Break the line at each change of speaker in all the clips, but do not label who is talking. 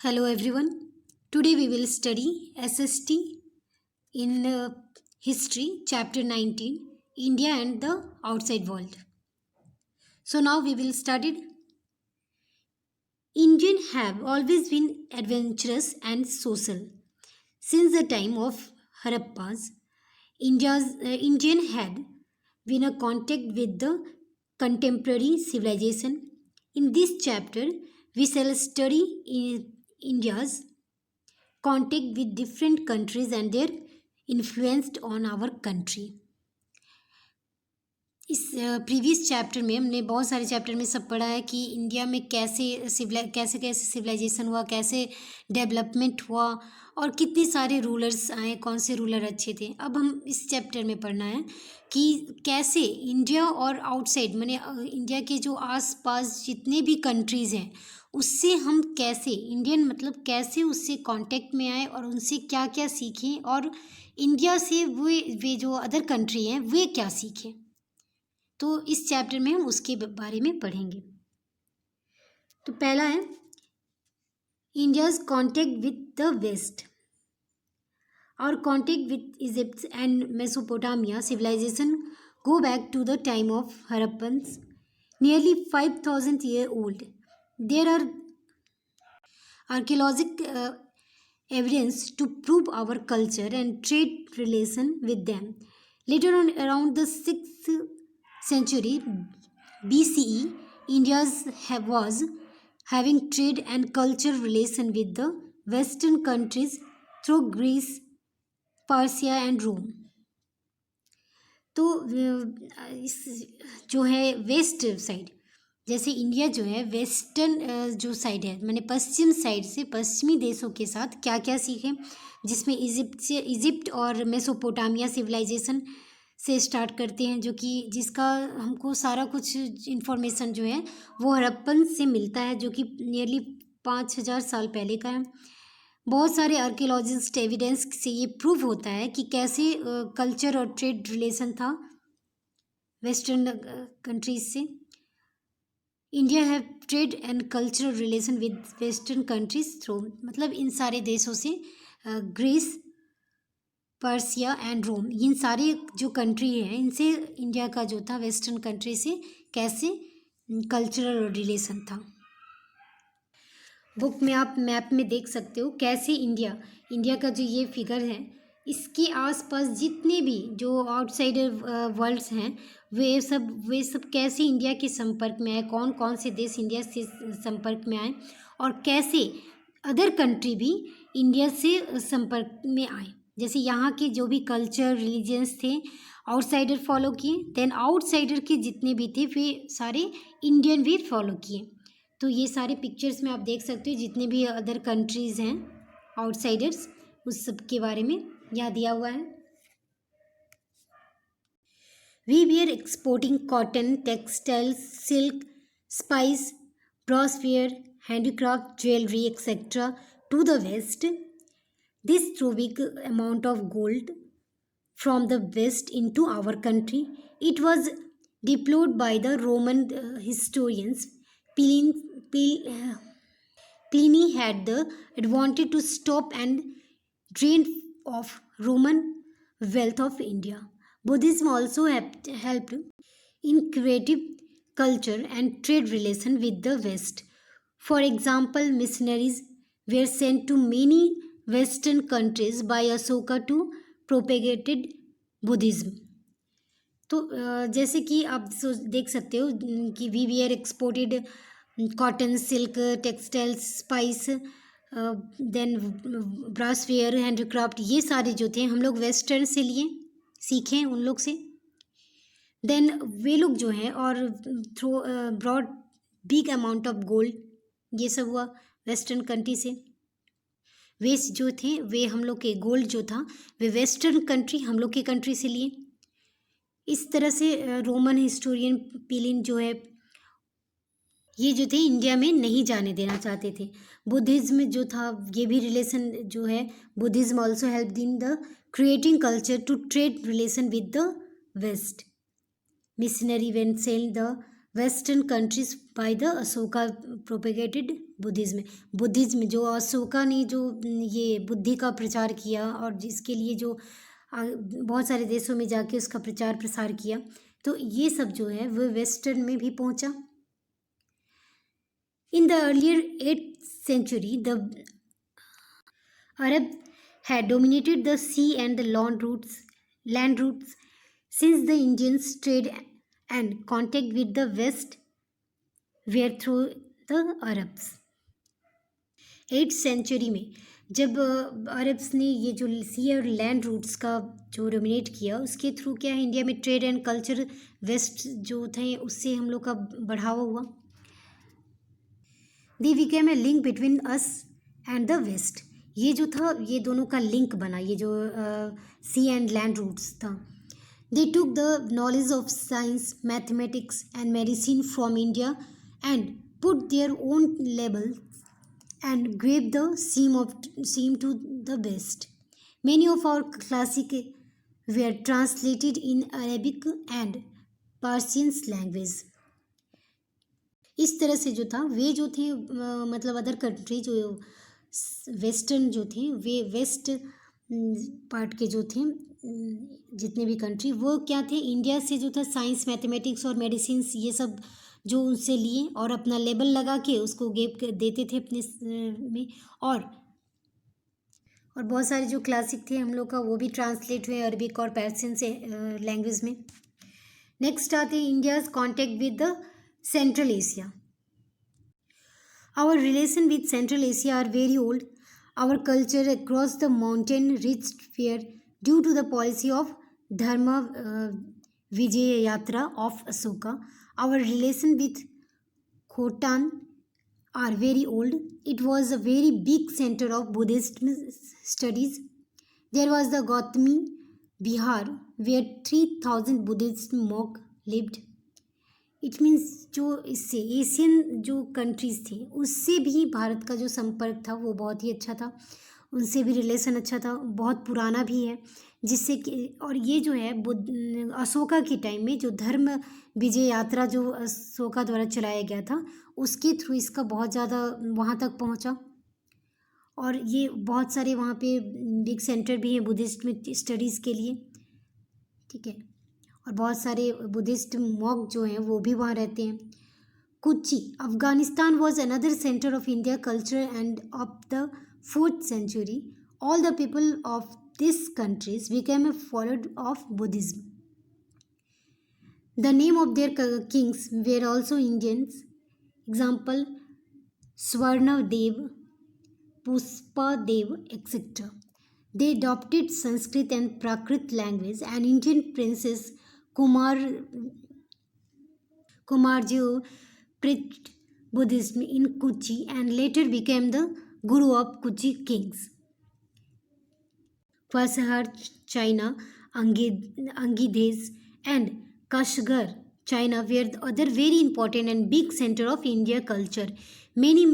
Hello everyone. Today we will study SST in History, Chapter 19, India and the Outside World. So now we will study. Indians have always been adventurous and social. Since the time of Harappas, Indian had been a contact with the contemporary civilization. In this chapter, we shall study India's contact with different countries and their influence on our country. इस previous chapter में हमने बहुत सारे chapter में सब पढ़ा है कि इंडिया में कैसे सिविलाइजेशन हुआ, कैसे डेवलपमेंट हुआ और कितने सारे रूलर्स आए, कौन से रूलर अच्छे थे. अब हम इस चैप्टर में पढ़ना है कि कैसे इंडिया और आउटसाइड माने इंडिया के जो आसपास जितने भी कंट्रीज़ हैं उससे हम कैसे इंडियन मतलब कैसे उससे कांटेक्ट में आए और उनसे क्या क्या सीखें और इंडिया से वे जो अदर कंट्री हैं वे क्या सीखें. तो इस चैप्टर में हम उसके बारे में पढ़ेंगे. तो पहला है India's contact with the west. Our contact with Egypt and Mesopotamia civilization go back to the time of Harappans, nearly 5,000 years old. There are archaeological evidence to prove our culture and trade relation with them. Later on, around the 6th century BCE, India was having trade and culture relation with the Western countries through Greece, Persia and Rome. तो इस जो है west side, जैसे India जो है western जो side है माने पश्चिम साइड से पश्चिमी देशों के साथ क्या क्या सीखे, जिसमें इजिप्ट और मेसोपोटामिया सिविलाइजेशन से स्टार्ट करते हैं, जो कि जिसका हमको सारा कुछ इन्फॉर्मेशन जो है वो हड़प्पन से मिलता है, जो कि नियरली 5,000 साल पहले का है. बहुत सारे आर्कियोलॉजिस्ट एविडेंस से ये प्रूव होता है कि कैसे कल्चर और ट्रेड रिलेशन था वेस्टर्न कंट्रीज से. India have trade and cultural relation with western countries through मतलब इन सारे देशों से ग्रीस, पर्सिया एंड रोम, इन सारे जो कंट्री हैं इनसे इंडिया का जो था वेस्टर्न कंट्री से कैसे कल्चरल रिलेशन था. बुक में आप मैप में देख सकते हो कैसे इंडिया का जो ये फिगर है इसके आसपास जितने भी जो आउटसाइडर वर्ल्ड्स हैं वे सब कैसे इंडिया के संपर्क में आए, कौन कौन से देश इंडिया से संपर्क में आए और कैसे अदर कंट्री भी इंडिया से संपर्क में आए. जैसे यहाँ के जो भी कल्चर रिलीजन्स थे आउटसाइडर फॉलो किए, देन आउटसाइडर के जितने भी थे वे सारे इंडियन भी फॉलो किए. तो ये सारे पिक्चर्स में आप देख सकते हो जितने भी अदर कंट्रीज़ हैं आउटसाइडर्स उस सब के बारे में यहाँ दिया हुआ है. We were exporting cotton, textiles, silk, spice, brassware, handicraft, jewellery etcetera to the West. This through big amount of gold from the West into our country. It was deplored by the Roman historians. Pliny had the advantage to stop and drain of Roman wealth of India. Buddhism also helped in creative culture and trade relation with the West. For example, missionaries were sent to many Western countries by Ashoka to propagate Buddhism. तो जैसे कि आप देख सकते हो कि we were exported cotton, silk, textiles, spice, then brassware, handicraft, ये सारे जो थे हम लोग वेस्टर्न से लिए सीखे उन लोग से. देन वे लोग जो हैं और through broad big amount of gold, ये सब हुआ वेस्टर्न कंट्री से. वेस्ट जो थे वे हम लोग के गोल्ड जो था वे वेस्टर्न कंट्री हम लोग के कंट्री से लिए. इस तरह से रोमन हिस्टोरियन प्लिनी जो है ये जो थे इंडिया में नहीं जाने देना चाहते थे. बुद्धिज़्म जो था ये भी रिलेशन जो है Buddhism also help in the creating culture to trade relation with the west. Missionary when sail the western countries by the Ashoka propagated Buddhism जो अशोका ने जो ये बुद्धि का प्रचार किया और जिसके लिए जो बहुत सारे देशों में जाके उसका प्रचार प्रसार किया, तो ये सब जो है वो वेस्टर्न में भी पहुंचा। In the earlier 8th century, the Arab had dominated the sea and the land routes since the Indians' trade and contact with the West were through the Arabs. 8th century में जब Arabs ने ये जो सी और land roots का जो dominate किया, उसके थ्रू क्या है इंडिया में ट्रेड एंड कल्चर वेस्ट जो थे उससे हम लोग का बढ़ावा हुआ। They became a link between us and the west, ये जो था ये दोनों का लिंक बना, ये जो सी एंड लैंड रूट्स था। They took the knowledge of science, mathematics and medicine from India and put their own label and gave the seam to the West. Many of our classics were translated in Arabic and Persian language. इस तरह से जो था वे जो थे मतलब other country जो western जो थे वे वेस्ट पार्ट के जो थे जितने भी कंट्री वो क्या थे इंडिया से जो था साइंस, मैथमेटिक्स और मेडिसिन ये सब जो उनसे लिए और अपना लेबल लगा के उसको गेप देते थे अपने में, और बहुत सारे जो क्लासिक थे हम लोग का वो भी ट्रांसलेट हुए अरबिक और पर्शियन से लैंग्वेज में। नेक्स्ट आते हैं India's contact with the Central Asia. Our relation with Central Asia are very old. Our culture across the mountain reach far due to the policy of Dharma Vijay Yatra of Ashoka. Our relation with Khotan are very old. It was a very big center of Buddhist studies. There was the Gautami Bihar where 3000 Buddhist monks lived. It means जो इससे Asian जो countries थी उससे भी भारत का जो संपर्क था वो बहुत ही अच्छा था, उनसे भी रिलेशन अच्छा था, बहुत पुराना भी है, जिससे कि और ये जो है अशोका के टाइम में जो धर्म विजय यात्रा जो अशोका द्वारा चलाया गया था उसके थ्रू इसका बहुत ज़्यादा वहाँ तक पहुँचा, और ये बहुत सारे वहाँ पे बिग सेंटर भी हैं बुद्धिस्ट में स्टडीज़ के लिए, ठीक है, और बहुत सारे बुद्धिस्ट मॉन्क जो हैं वो भी वहाँ रहते हैं। Kochi Afghanistan was another centre of India culture end of the 4th century. All the people of these countries became a follower of Buddhism. The name of their kings were also Indians. Example, Swarnadev, Puspadev, etc. They adopted Sanskrit and Prakrit language, and Indian princess Kumarji preached Buddhism in Kochi and later became the Guru of Kochi kings. Qasahar, China, Angidhes and Kashgar, China were the other very important and big center of India culture. Many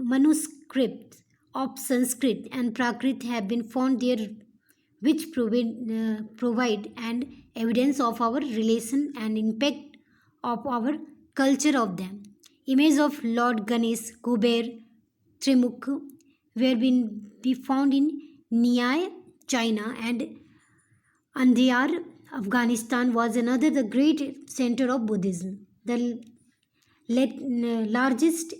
manuscripts of Sanskrit and Prakrit have been found there which provide and evidence of our relation and impact of our culture of them. Images of Lord Ganesh, Kuber, Trimukh were be found in Niai, China, and Andhiyar, Afghanistan was another the great center of Buddhism. The largest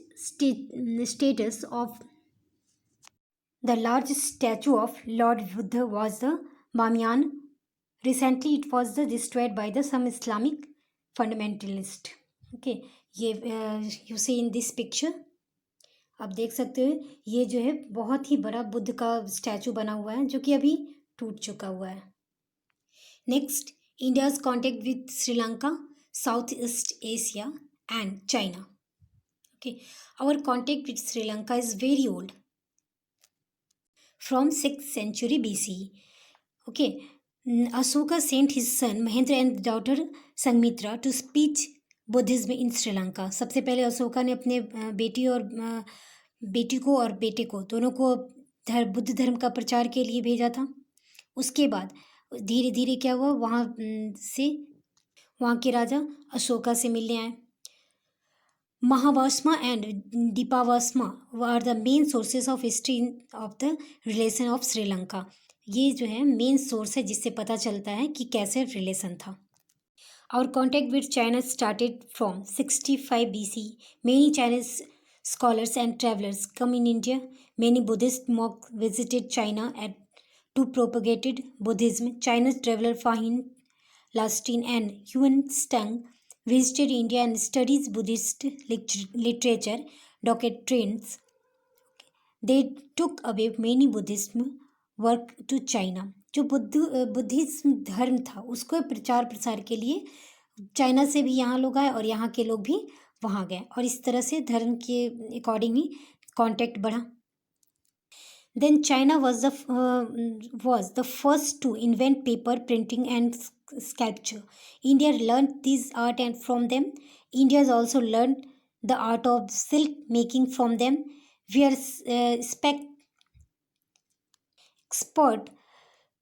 statue of Lord Buddha was the Bamiyan. Recently, it was destroyed by some Islamic fundamentalist. Okay, you see in this picture. आप देख सकते हो ये जो है बहुत ही बड़ा बुद्ध का स्टैचू बना हुआ है जो कि अभी टूट चुका हुआ है। Next, India's contact with Sri Lanka, South East Asia and China. Okay, our contact with Sri Lanka is very old from 6th century BCE. Okay, Ashoka sent his son Mahendra and daughter Sanghmitra to speak Buddhism इन श्रीलंका। सबसे पहले अशोका ने अपने बेटी को और बेटे को दोनों को बुद्ध धर्म का प्रचार के लिए भेजा था। उसके बाद धीरे धीरे क्या हुआ, वहाँ से वहाँ के राजा अशोका से मिलने आए। Mahavasma and Dipavasma were the main sources of history of the relation of Sri Lanka. ये जो है मेन सोर्स है जिससे पता चलता है कि कैसे रिलेशन था. Our contact with China started from 65 BC. Many Chinese scholars and travelers come in India. Many Buddhist monks visited China to propagated Buddhism. China's traveler Fahin Lastin and Yuan Stang visited India and studies Buddhist literature, doctrines. They took away many Buddhism work to China. जो Buddhism धर्म था उसको प्रचार प्रसार के लिए China से भी यहाँ लोग आए और यहाँ के लोग भी वहाँ गए और इस तरह से धर्म के अकॉर्डिंग ही कॉन्टेक्ट बढ़ा. Then China was the first to invent paper, printing, and sculpture. India learned this art and from them. India has also learned the art of silk making from them. We are expert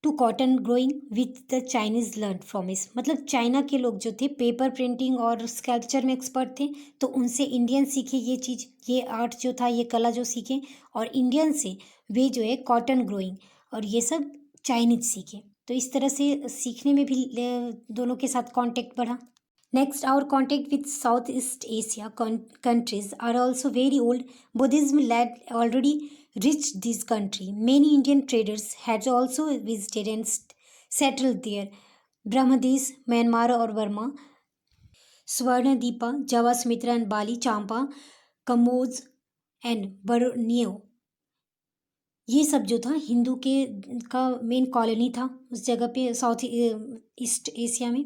to cotton growing with the Chinese learn from इस. मतलब China के लोग जो थे paper printing और sculpture में expert थे तो उनसे इंडियन सीखे ये चीज़, ये आर्ट जो था, ये कला जो सीखे, और इंडियन से वे जो है कॉटन ग्रोइंग और ये सब चाइनीज सीखे. तो इस तरह से सीखने में भी दोनों के साथ कांटेक्ट बढ़ा. Next, our contact with Southeast Asia countries are also very old. Buddhism had already reached this country. Many Indian traders had also visited and settled there. Brahmadesh, Myanmar or Burma, Swarnadeepa, Java, Sumatra and Bali, Champa, Cambodia and Borneo. ये सब जो था हिंदू के का main colony था उस जगह पे साउथ ईस्ट एशिया में.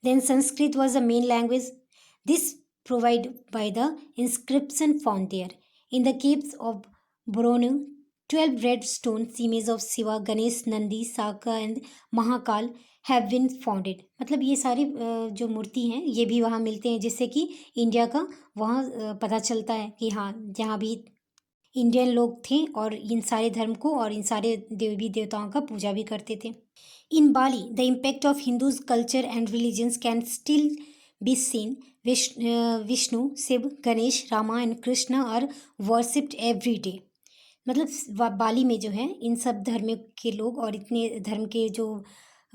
Then Sanskrit was the main language. This provided by the inscription found there. In the caves of Borneo, 12 red stone images of Shiva, Ganesh, Nandi, Saka and Mahakal have been founded. मतलब ये सारे जो मूर्ति हैं ये भी वहाँ मिलते हैं जिससे कि इंडिया का वहाँ पता चलता है कि हाँ यहाँ भी इंडियन लोग थे और इन सारे धर्म को और इन सारे देवी देवताओं का पूजा भी करते थे. In Bali, the impact of Hindus' culture and religions can still be seen. Vishnu, Shiv, Ganesh, Rama and Krishna are worshipped every day. मतलब बाली में जो है इन सब धर्म के लोग और इतने धर्म के जो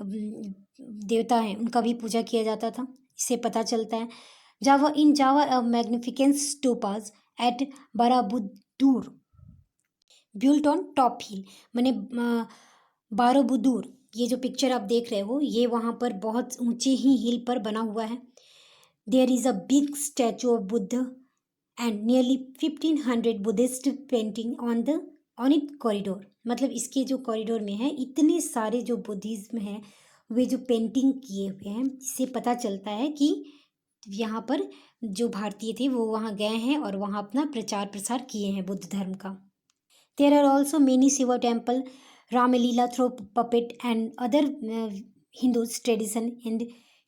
देवता हैं उनका भी पूजा किया जाता था. इससे पता चलता है. Java a magnificent stupas at Barabuddur built on top hill. माने बारोबुदूर ये जो पिक्चर आप देख रहे हो ये वहाँ पर बहुत ऊंचे ही हिल पर बना हुआ है. There is a big statue of Buddha and nearly 1500 Buddhist painting on it corridor. मतलब इसके जो कॉरिडोर में है इतने सारे जो बुद्धिज्म हैं वे जो पेंटिंग किए हुए हैं. इससे पता चलता है कि यहाँ पर जो भारतीय थे वो वहाँ गए हैं और वहाँ अपना प्रचार प्रसार किए हैं बुद्ध धर्म का. There are also many Shiva temple, Ramalila through puppet and other Hindus tradition and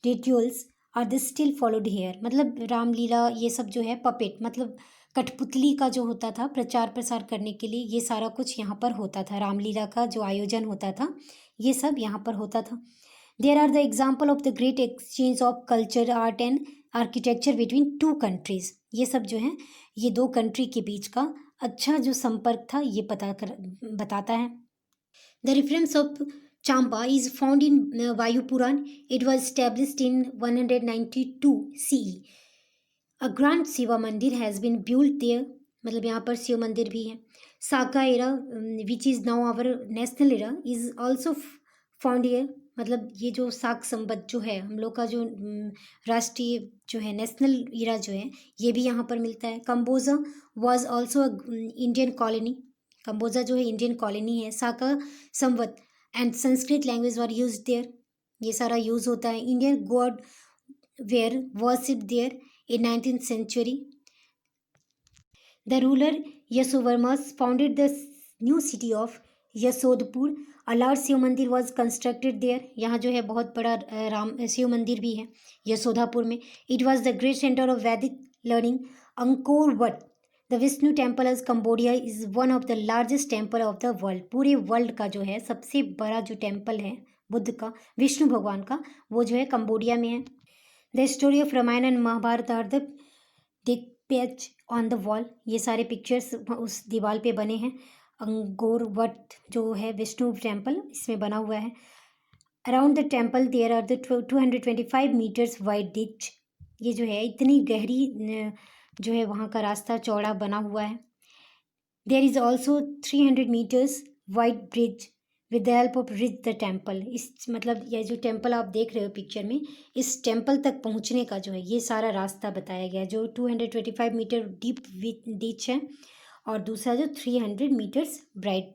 rituals are the still followed here. मतलब रामलीला ये सब जो है पपेट मतलब कठपुतली का जो होता था प्रचार प्रसार करने के लिए ये सारा कुछ यहाँ पर होता था. रामलीला का जो आयोजन होता था ये सब यहाँ पर होता था. There are the example of the great exchange of culture, art and architecture between two countries. ये सब जो है ये दो कंट्री के बीच का अच्छा जो संपर्क था ये बताता है. The reference of Champa is found in Vayu Puran. It was established in 192 CE. A grand Shiva Mandir has been built there. मतलब यहाँ पर शिव मंदिर भी है. Saka era, which is now our national era, is also found here. मतलब ये जो साक संवत जो है हम लोग का जो राष्ट्रीय जो है नेशनल इरा जो है ये भी यहाँ पर मिलता है. Cambodia was also Indian colony. Kamboja जो है इंडियन कॉलोनी है. Saka Samvat and Sanskrit language were used there. ये सारा यूज होता है. Indian god were worship there in 19th century. The ruler Yashovarman founded the new city of Yasodhapur. A large Shiva mandir was constructed there. यहाँ जो है बहुत बड़ा राम शिव मंदिर भी है यशोधापुर में. It was the great center of Vedic learning. Angkor Wat, the Vishnu temple of Cambodia, is one of the largest temple of the world. पूरे वर्ल्ड का जो है सबसे बड़ा जो टेम्पल है बुद्ध का, विष्णु भगवान का, वो जो है कंबोडिया में है। The story of Ramayan and Mahabharat are the depicted on the wall, ये सारे पिक्चर्स उस दीवार पे बने हैं। अंगोर वट जो है विष्णु टेम्पल, इसमें बना हुआ है। Around the temple there are the 225 metres wide ditch, ये जो है इतनी गहरी जो है वहाँ का रास्ता चौड़ा बना हुआ है। There is also 300 metres wide bridge with the help of reach the temple, इस मतलब यह जो टेम्पल आप देख रहे हो पिक्चर में, इस टेम्पल तक पहुंचने का जो है ये सारा रास्ता बताया गया, जो 225 मीटर डीप डिच है और दूसरा जो 300 मीटर्स ब्राइड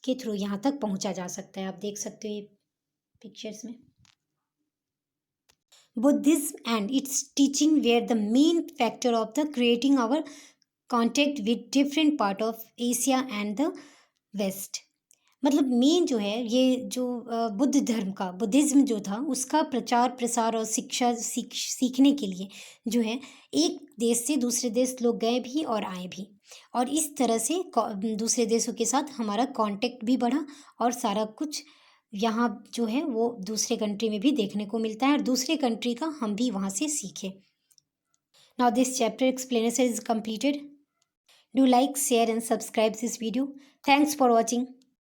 के थ्रू यहाँ तक पहुंचा जा सकता है। आप देख सकते हो ये पिक्चर्स में। Buddhism and its teaching were the main factor of the creating our contact with different part of Asia and the west, मतलब मेन जो है ये जो बुद्ध धर्म का, बुद्धिज्म जो था उसका प्रचार प्रसार और शिक्षा सीखने के लिए जो है एक देश से दूसरे देश लोग गए भी और आए भी, और इस तरह से दूसरे देशों के साथ हमारा कांटेक्ट भी बढ़ा और सारा कुछ यहाँ जो है वो दूसरे कंट्री में भी देखने को मिलता है और दूसरे कंट्री का हम भी वहाँ से सीखे। Now this chapter explanation is completed. Do like, share and subscribe this video. Thanks for watching.